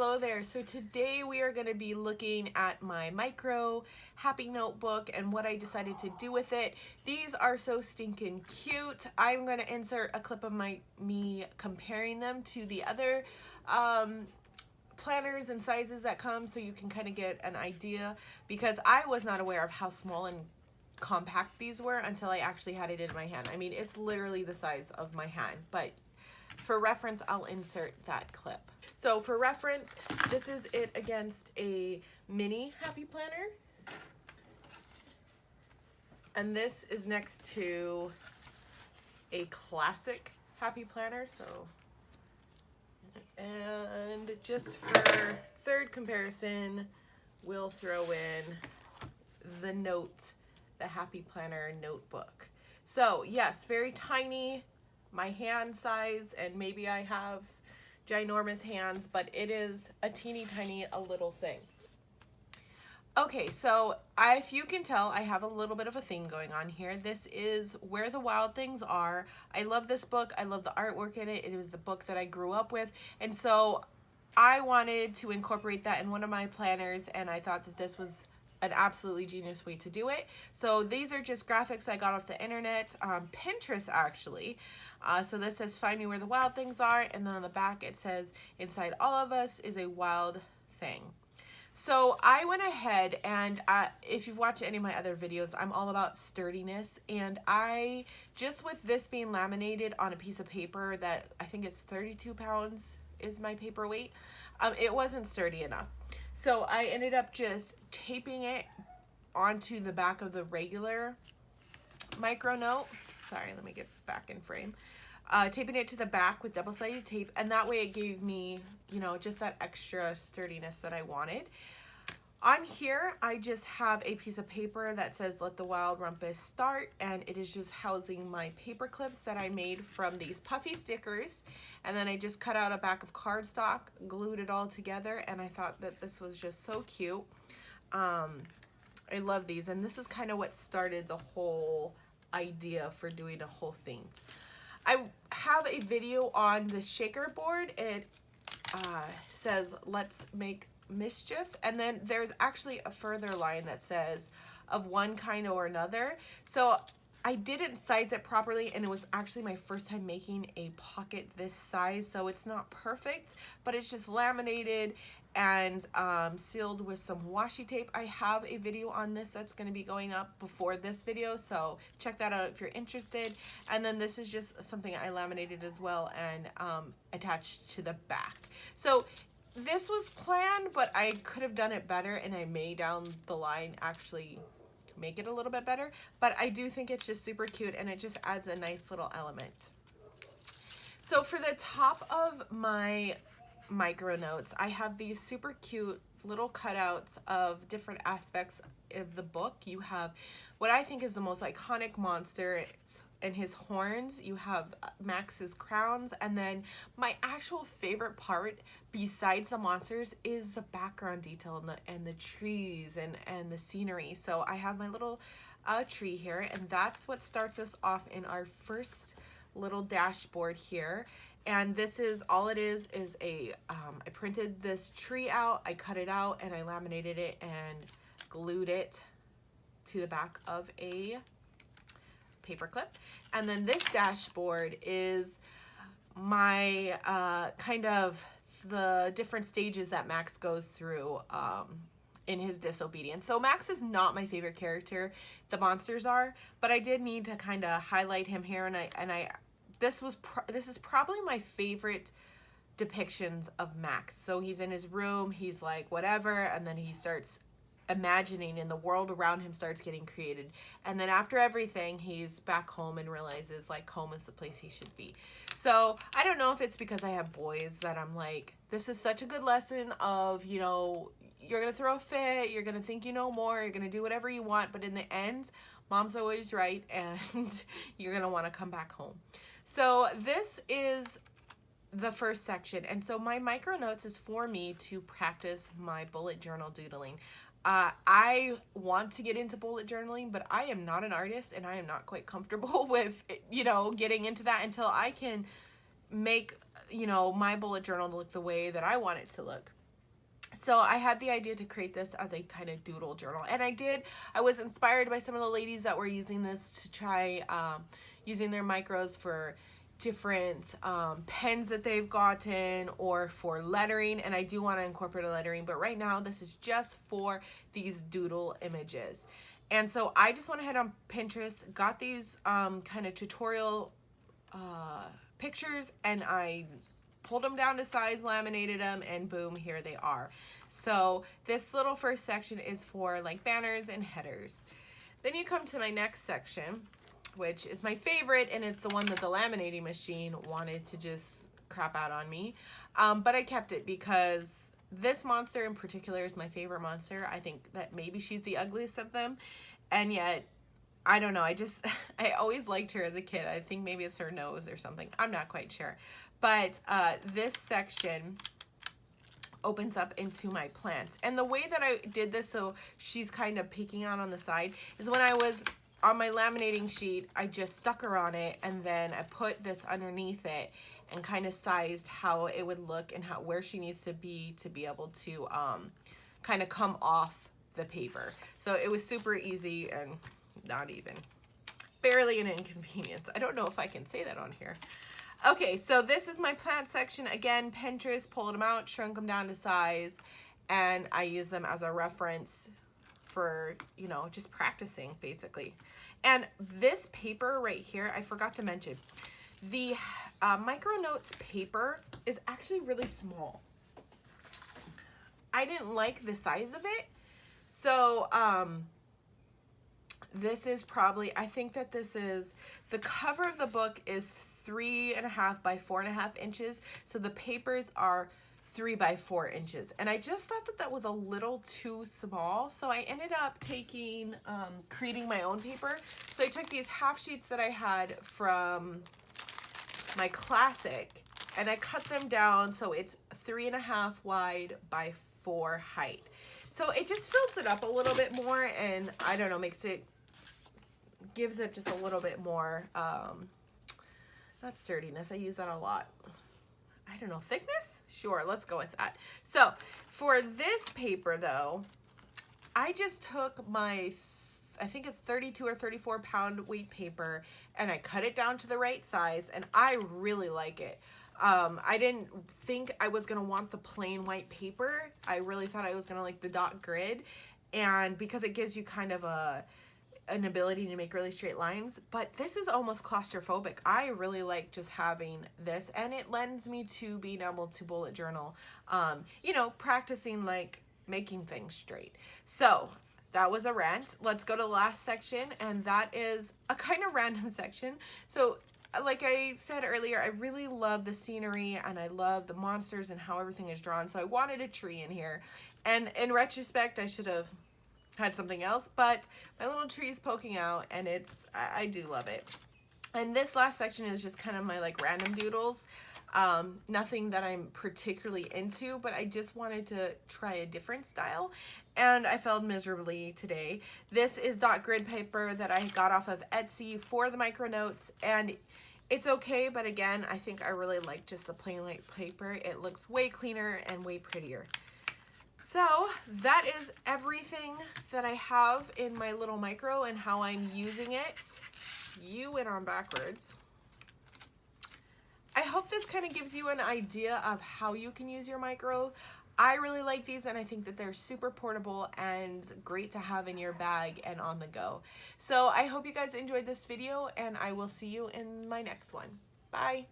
Hello there. So today we are going to be looking at my micro happy notebook and what I decided to do with it. These are so stinking cute. I'm going to insert a clip of me comparing them to the other planners and sizes that come, so you can kind of get an idea, because I was not aware of how small and compact these were until I actually had it in my hand. I mean, it's literally the size of my hand, but for reference, I'll insert that clip. So for reference, this is it against a mini happy planner. And this is next to a classic happy planner. So, and just for third comparison, we'll throw in the happy planner notebook. So yes, very tiny, my hand size, and maybe I have ginormous hands, but it is a teeny tiny a little thing. Okay, so if you can tell, I have a little bit of a theme going on here. This is Where the Wild Things Are. I love this book. I love the artwork in it. It was the book that I grew up with, and so I wanted to incorporate that in one of my planners, and I thought that this was an absolutely genius way to do it. So these are just graphics I got off the internet, Pinterest actually. So this says, "Find me where the wild things are," and then on the back it says, "Inside all of us is a wild thing." So I went ahead and if you've watched any of my other videos, I'm all about sturdiness, and I just, with this being laminated on a piece of paper that I think is 32 pounds is my paper weight, it wasn't sturdy enough. So I ended up just taping it onto the back of the regular micro note. Sorry, let me get back in frame. Taping it to the back with double-sided tape, and that way it gave me, you know, just that extra sturdiness that I wanted. On here, I just have a piece of paper that says, "Let the Wild Rumpus Start," and it is just housing my paper clips that I made from these puffy stickers. And then I just cut out a back of cardstock, glued it all together, and I thought that this was just so cute. I love these, and this is kind of what started the whole idea for doing a whole thing. I have a video on the shaker board. It says, "Let's make mischief," and then there's actually a further line that says, "Of one kind or another." So I didn't size it properly, and it was actually my first time making a pocket this size, so it's not perfect, but it's just laminated and sealed with some washi tape. I have a video on this that's going to be going up before this video, so check that out if you're interested. And then this is just something I laminated as well and attached to the back. So this was planned, but I could have done it better, and I may down the line actually make it a little bit better, but I do think it's just super cute, and it just adds a nice little element. So for the top of my micro notes, I have these super cute little cutouts of different aspects of the book. You have what I think is the most iconic monster and his horns. You have Max's crowns, and then my actual favorite part besides the monsters is the background detail and the trees and the scenery. So I have my little tree here, and that's what starts us off in our first little dashboard here. And this is all it is a I printed this tree out, I cut it out, and I laminated it and glued it to the back of a paper clip. And then this dashboard is my kind of the different stages that Max goes through in his disobedience. So Max is not my favorite character, the monsters are, but I did need to kind of highlight him here, and this is probably my favorite depictions of Max. So he's in his room, he's like whatever, and then he starts imagining, and the world around him starts getting created. And then after everything, he's back home and realizes like home is the place he should be. So I don't know if it's because I have boys that I'm like, this is such a good lesson of, you know, you're gonna throw a fit, you're gonna think you know more, you're gonna do whatever you want, but in the end, mom's always right, and you're gonna want to come back home. So this is the first section, and so my micro notes is for me to practice my bullet journal doodling. I want to get into bullet journaling, but I am not an artist, and I am not quite comfortable with, you know, getting into that until I can make, you know, my bullet journal to look the way that I want it to look. So I had the idea to create this as a kind of doodle journal. And I was inspired by some of the ladies that were using this to try using their micros for different pens that they've gotten or for lettering. And I do want to incorporate a lettering, but right now this is just for these doodle images. And so I just went ahead on Pinterest, got these kind of tutorial pictures, and I pulled them down to size, laminated them, and boom, here they are. So this little first section is for like banners and headers. Then you come to my next section, which is my favorite, and it's the one that the laminating machine wanted to just crap out on me. But I kept it because this monster in particular is my favorite monster. I think that maybe she's the ugliest of them, and yet I don't know, I always liked her as a kid. I think maybe it's her nose or something. I'm not quite sure. But this section opens up into my plants. And the way that I did this so she's kind of peeking out on the side is when I was on my laminating sheet, I just stuck her on it, and then I put this underneath it and kind of sized how it would look and where she needs to be able to kind of come off the paper. So it was super easy and not even barely an inconvenience. I don't know if I can say that on here. Okay, so this is my plant section. Again, Pinterest, pulled them out, shrunk them down to size, and I use them as a reference for, you know, just practicing basically. And this paper right here, I forgot to mention, the micro notes paper is actually really small. I didn't like the size of it, so this is probably, I think that this is, the cover of the book is 3.5 by 4.5 inches. So the papers are 3 by 4 inches. And I just thought that that was a little too small. So I ended up creating my own paper. So I took these half sheets that I had from my classic, and I cut them down so it's 3.5 wide by 4 height. So it just fills it up a little bit more, and I don't know, gives it just a little bit more, not sturdiness, I use that a lot. I don't know, thickness? Sure, let's go with that. So for this paper though, I just took my, I think it's 32 or 34 pound weight paper, and I cut it down to the right size, and I really like it. I didn't think I was gonna want the plain white paper. I really thought I was gonna like the dot grid, and because it gives you kind of an ability to make really straight lines, but this is almost claustrophobic. I really like just having this, and it lends me to being able to bullet journal, you know, practicing like making things straight. So that was a rant. Let's go to the last section, and that is a kind of random section. So like I said earlier, I really love the scenery, and I love the monsters and how everything is drawn, so I wanted a tree in here. And in retrospect, I should have had something else, but my little tree is poking out, and I do love it. And this last section is just kind of my like random doodles. Nothing that I'm particularly into, but I just wanted to try a different style, and I failed miserably today. This is dot grid paper that I got off of Etsy for the micro notes, and it's okay, but again, I think I really like just the plain white paper. It looks way cleaner and way prettier. So that is everything that I have in my little micro and how I'm using it. You went on backwards. I hope this kind of gives you an idea of how you can use your micro. I really like these, and I think that they're super portable and great to have in your bag and on the go. So I hope you guys enjoyed this video, and I will see you in my next one. Bye.